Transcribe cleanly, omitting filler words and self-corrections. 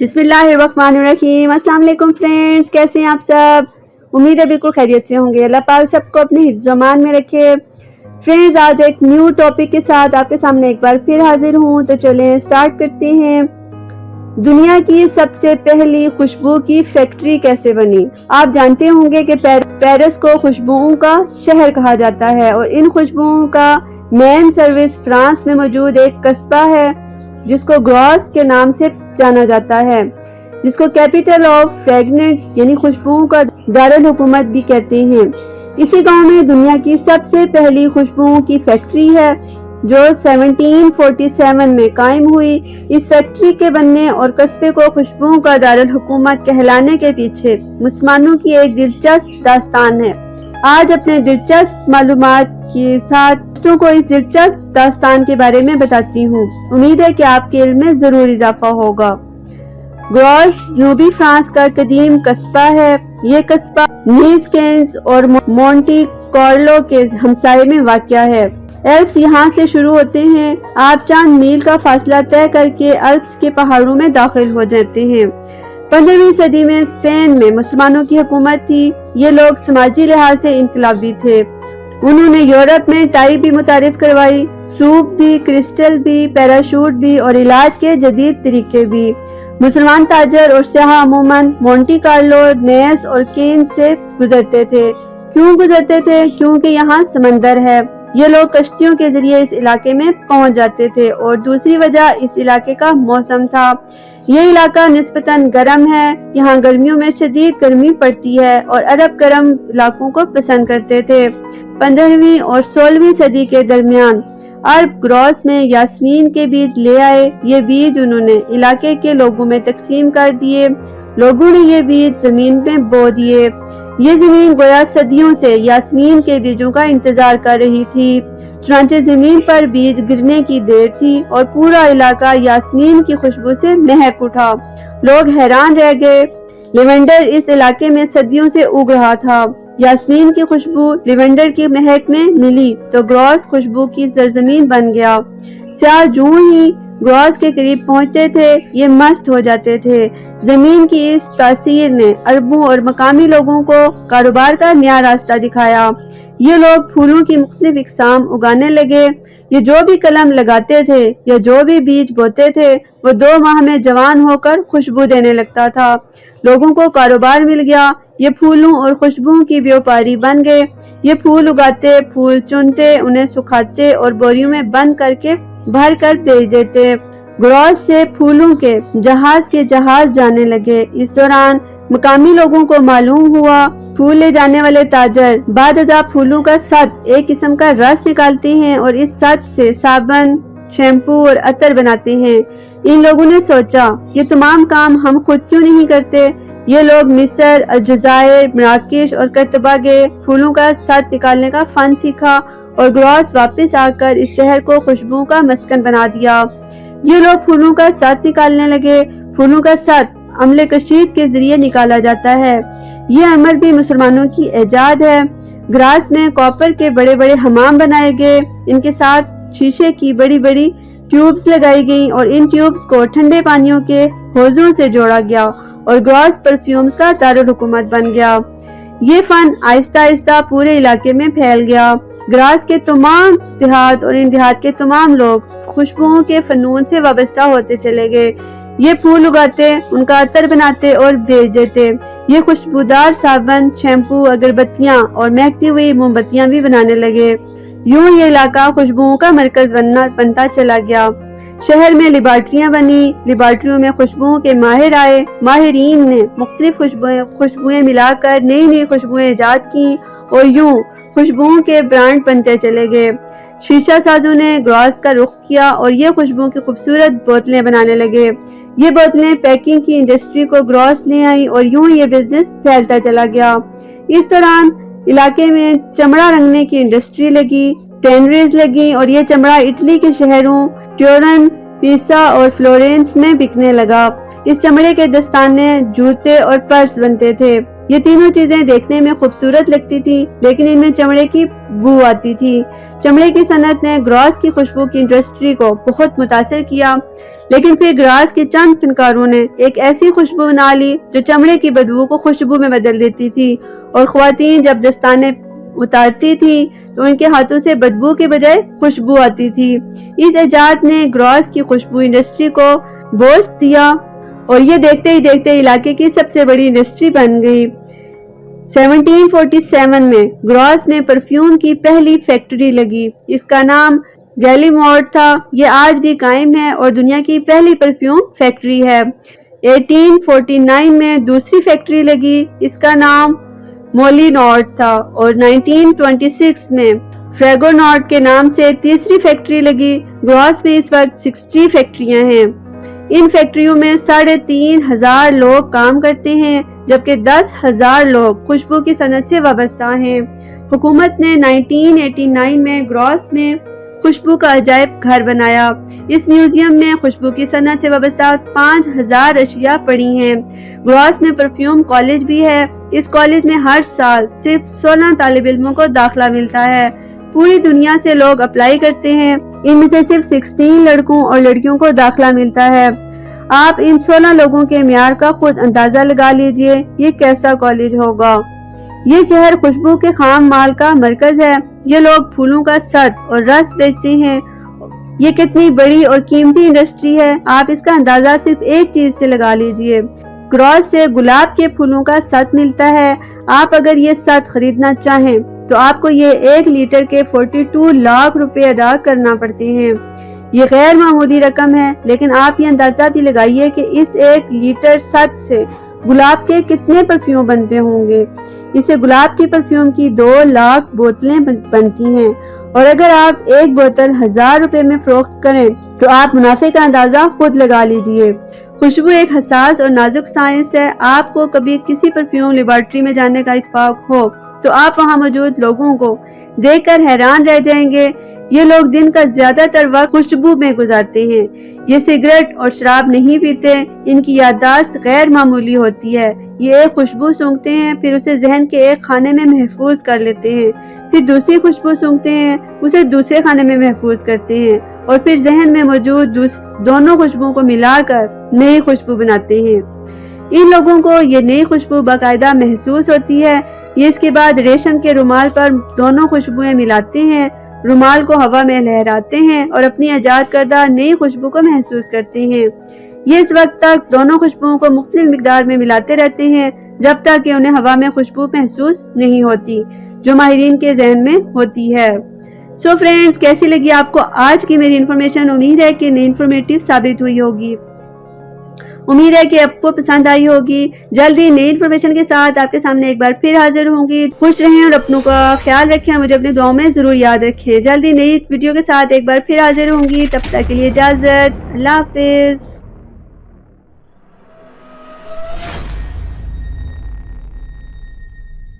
बिस्मिल्लाहिर्रहमानिर्रहीम। अस्सलाम वालेकुम फ्रेंड्स, कैसे हैं आप सब? उम्मीद है बिल्कुल खैरियत से होंगे। अल्लाह पाक सबको अपने हिफ्ज़-ओ-अमान में रखे। फ्रेंड्स, आज एक न्यू टॉपिक के साथ आपके सामने एक बार फिर हाजिर हूँ। तो चलें स्टार्ट करते हैं। दुनिया की सबसे पहली खुशबू की फैक्ट्री कैसे बनी? आप जानते होंगे कि पेरिस को खुशबुओं का शहर कहा जाता है और इन खुशबुओं का मेन सर्विस फ्रांस में मौजूद एक कस्बा है जिसको ग्रॉस के नाम से जाना जाता है, जिसको कैपिटल ऑफ फ्रेगनेंस यानी खुशबुओं का दारुल हुकूमत भी कहते हैं। इसी गांव में दुनिया की सबसे पहली खुशबुओं की फैक्ट्री है जो 1747 में कायम हुई। इस फैक्ट्री के बनने और कस्बे को खुशबुओं का दारुल हुकूमत कहलाने के पीछे मुसलमानों की एक दिलचस्प दास्तान है। आज अपने दिलचस्प मालूमात के साथ दोस्तों को इस दिलचस्प दास्तान के बारे में बताती हूँ। उम्मीद है कि आपके इल्म में जरूर इजाफा होगा। ग्रॉस जनूबी फ्रांस का कदीम कस्बा है। ये कस्बा नीस और मोंटी कार्लो के हमसाये में वाक़या है। एल्प्स यहाँ से शुरू होते हैं। आप चंद मील का फासला तय करके एल्प्स के पहाड़ों में दाखिल हो जाते हैं। 15वीं सदी में स्पेन में मुसलमानों की हुकूमत थी। ये लोग समाजी लिहाज से इनकलाबी थे। उन्होंने यूरोप में टाई भी मुतारिफ करवाई, सूप भी, क्रिस्टल भी, पैराशूट भी और इलाज के जदीद तरीके भी। मुसलमान ताजर और सयाह अमूमन मोंटी कार्लो, नेस और केन से गुजरते थे। क्यों गुजरते थे? क्योंकि यहाँ समंदर है। ये लोग कश्तियों के जरिए इस इलाके में पहुंच जाते थे और दूसरी वजह इस इलाके का मौसम था। ये इलाका निस्बतन गर्म है। यहाँ गर्मियों में शदीद गर्मी पड़ती है और अरब गर्म इलाकों को पसंद करते थे। 15वीं और 16वीं सदी के दरमियान अरब ग्रॉस में यास्मीन के बीज ले आए। ये बीज उन्होंने इलाके के लोगों में तकसीम कर दिए। लोगों ने ये बीज जमीन में बो दिए। ये जमीन गोया सदियों से यास्मीन के बीजों का इंतजार कर रही थी। चुनांचे जमीन पर बीज गिरने की देर थी और पूरा इलाका यास्मीन की खुशबू से महक उठा। लोग हैरान रह गए। लेवेंडर इस इलाके में सदियों से उग रहा था। यास्मीन की खुशबू लेवेंडर की महक में मिली तो ग्रॉस खुशबू की सरजमीन बन गया। सयाह जूं ही ग्रॉस के करीब पहुंचते थे ये मस्त हो जाते थे। जमीन की इस तासीर ने अरबों और मकामी लोगों को कारोबार का नया रास्ता दिखाया। ये लोग फूलों की मुख्तलिफ इकसाम उगाने लगे। ये जो भी कलम लगाते थे या जो भी बीज बोते थे वो 2 माह में जवान होकर खुशबू देने लगता था। लोगों को कारोबार मिल गया। ये फूलों और खुशबुओं की व्यापारी बन गए। ये फूल उगाते, फूल चुनते, उन्हें सुखाते और बोरियों में बंद करके भर कर भेज देते। ग्रॉस से फूलों के जहाज जाने लगे। इस दौरान मकामी लोगों को मालूम हुआ फूल ले जाने वाले ताजर बादजा फूलों का सत एक किस्म का रस निकालते हैं और इस सत से साबुन, शैम्पू और अतर बनाते हैं। इन लोगों ने सोचा ये तमाम काम हम खुद क्यों नहीं करते। ये लोग मिस्र, अलजायर, मराकेश और करतबा गए। फूलों का सत निकालने का फन सीखा और ग्रॉस वापस आकर इस शहर को खुशबू का मस्कन बना दिया। ये लोग फूलों का सत निकालने लगे। फूलों का सत अमले कशीद के जरिए निकाला जाता है। ये अमल भी मुसलमानों की इजाद है। ग्रास में कॉपर के बड़े बड़े हमाम बनाए गए। इनके साथ शीशे की बड़ी बड़ी ट्यूब्स लगाई गई और इन ट्यूब्स को ठंडे पानियों के हौजों से जोड़ा गया और ग्रॉस परफ्यूम्स का दारुल हुकूमत बन गया। ये फन आहिस्ता आहिस्ता पूरे इलाके में फैल गया। ग्रास के तमाम देहात और इन देहात के तमाम लोग खुशबुओं के फनून से वाबस्ता होते चले गए। ये फूल उगाते, उनका अतर बनाते और बेच देते। ये खुशबूदार साबुन, शैम्पू, अगरबत्तियां और महकती हुई मोमबत्तियां भी बनाने लगे। यूं ये इलाका खुशबुओं का मरकज बनता चला गया। शहर में लिबार्ट्रियां बनी। लिबार्ट्रियों में खुशबुओं के माहिर आए। माहिरीन ने मुख्तलिफ खुशबुएं मिलाकर नई नई खुशबुएं इजाद की और यूं खुशबुओं के ब्रांड बनते चले गए। शीशा साजों ने ग्रॉस का रुख किया और ये खुशबुओं की खूबसूरत बोतलें बनाने लगे। ये बोतलें पैकिंग की इंडस्ट्री को ग्रॉस ले आई और यूं ये बिजनेस फैलता चला गया। इस दौरान इलाके में चमड़ा रंगने की इंडस्ट्री लगी, टेनरीज लगी और ये चमड़ा इटली के शहरों ट्यूरन, पिसा और फ्लोरेंस में बिकने लगा। इस चमड़े के दस्ताने, जूते और पर्स बनते थे। ये तीनों चीजें देखने में खूबसूरत लगती थी लेकिन इनमें चमड़े की बू आती थी। चमड़े की सनत ने ग्रॉस की खुशबू की इंडस्ट्री को बहुत मुतासिर किया। لیکن پھر گراس کے چند فنکاروں نے ایک ایسی خوشبو بنا لی جو چمڑے کی بدبو کو خوشبو میں بدل دیتی تھی، اور خواتین جب دستانے اتارتی تھی تو ان کے ہاتھوں سے بدبو کے بجائے خوشبو آتی تھی۔ اس ایجاد نے گراس کی خوشبو انڈسٹری کو بوسٹ دیا اور یہ دیکھتے ہی دیکھتے علاقے کی سب سے بڑی انڈسٹری بن گئی۔ 1747 میں گراس میں پرفیوم کی پہلی فیکٹری لگی۔ اس کا نام گیلیمورٹ تھا۔ یہ آج بھی قائم ہے اور دنیا کی پہلی پرفیوم فیکٹری ہے۔ 1849 میں دوسری فیکٹری لگی۔ اس کا نام مولینارڈ تھا اور 1926 میں فریگونارڈ کے نام سے تیسری فیکٹری لگی۔ گراس میں اس وقت 60 فیکٹریاں ہیں۔ ان فیکٹریوں میں 3,500 لوگ کام کرتے ہیں، جبکہ 10,000 لوگ خوشبو کی صنعت سے وابستہ ہیں۔ حکومت نے 1989 میں گراس میں خوشبو کا عجائب گھر بنایا۔ اس میوزیم میں خوشبو کی صنعت سے وابستہ 5,000 اشیاء پڑی ہیں۔ گراس میں پرفیوم کالج بھی ہے۔ اس کالج میں ہر سال صرف 16 طالب علموں کو داخلہ ملتا ہے۔ پوری دنیا سے لوگ اپلائی کرتے ہیں، ان میں سے صرف 16 لڑکوں اور لڑکیوں کو داخلہ ملتا ہے۔ آپ ان 16 لوگوں کے معیار کا خود اندازہ لگا لیجئے، یہ کیسا کالج ہوگا۔ یہ شہر خوشبو کے خام مال کا مرکز ہے۔ یہ لوگ پھولوں کا ست اور رس بیچتے ہیں۔ یہ کتنی بڑی اور قیمتی انڈسٹری ہے، آپ اس کا اندازہ صرف ایک چیز سے لگا لیجئے۔ گراس سے گلاب کے پھولوں کا ست ملتا ہے۔ آپ اگر یہ ست خریدنا چاہیں تو آپ کو یہ 1 لیٹر کے 42 لاکھ روپے ادا کرنا پڑتے ہیں۔ یہ غیر معمولی رقم ہے، لیکن آپ یہ اندازہ بھی لگائیے کہ اس 1 لیٹر ست سے گلاب کے کتنے پرفیوم بنتے ہوں گے۔ اس سے گلاب کی پرفیوم کی 2 لاکھ بوتلیں بنتی ہیں، اور اگر آپ ایک بوتل 1000 روپے میں فروخت کریں تو آپ منافع کا اندازہ خود لگا لیجئے۔ خوشبو ایک حساس اور نازک سائنس ہے۔ آپ کو کبھی کسی پرفیوم لیبارٹری میں جانے کا اتفاق ہو تو آپ وہاں موجود لوگوں کو دیکھ کر حیران رہ جائیں گے۔ یہ لوگ دن کا زیادہ تر وقت خوشبو میں گزارتے ہیں۔ یہ سگریٹ اور شراب نہیں پیتے۔ ان کی یادداشت غیر معمولی ہوتی ہے۔ یہ ایک خوشبو سونگھتے ہیں، پھر اسے ذہن کے ایک خانے میں محفوظ کر لیتے ہیں، پھر دوسری خوشبو سونگھتے ہیں، اسے دوسرے خانے میں محفوظ کرتے ہیں، اور پھر ذہن میں موجود دونوں خوشبوؤں کو ملا کر نئی خوشبو بناتے ہیں۔ ان لوگوں کو یہ نئی خوشبو باقاعدہ محسوس ہوتی ہے۔ یہ اس کے بعد ریشم کے رومال پر دونوں خوشبوئیں ملاتے ہیں، رومال کو ہوا میں لہراتے ہیں اور اپنی ایجاد کردہ نئی خوشبو کو محسوس کرتے ہیں۔ یہ اس وقت تک دونوں خوشبوؤں کو مختلف مقدار میں ملاتے رہتے ہیں جب تک کہ انہیں ہوا میں خوشبو محسوس نہیں ہوتی جو ماہرین کے ذہن میں ہوتی ہے۔ سو فرینڈز، کیسی لگی آپ کو آج کی میری انفارمیشن؟ امید ہے کہ نئی انفارمیٹیو ثابت ہوئی ہوگی۔ امید ہے کہ آپ کو پسند آئی ہوگی۔ جلدی نئی انفارمیشن کے ساتھ آپ کے سامنے ایک بار پھر حاضر ہوں گی۔ خوش رہیں اور اپنوں کا خیال رکھیں، مجھے اپنی دعاؤں میں ضرور یاد رکھیں۔ جلدی نئی ویڈیو کے ساتھ ایک بار پھر حاضر ہوں گی، تب تک کے لیے اجازت، اللہ حافظ۔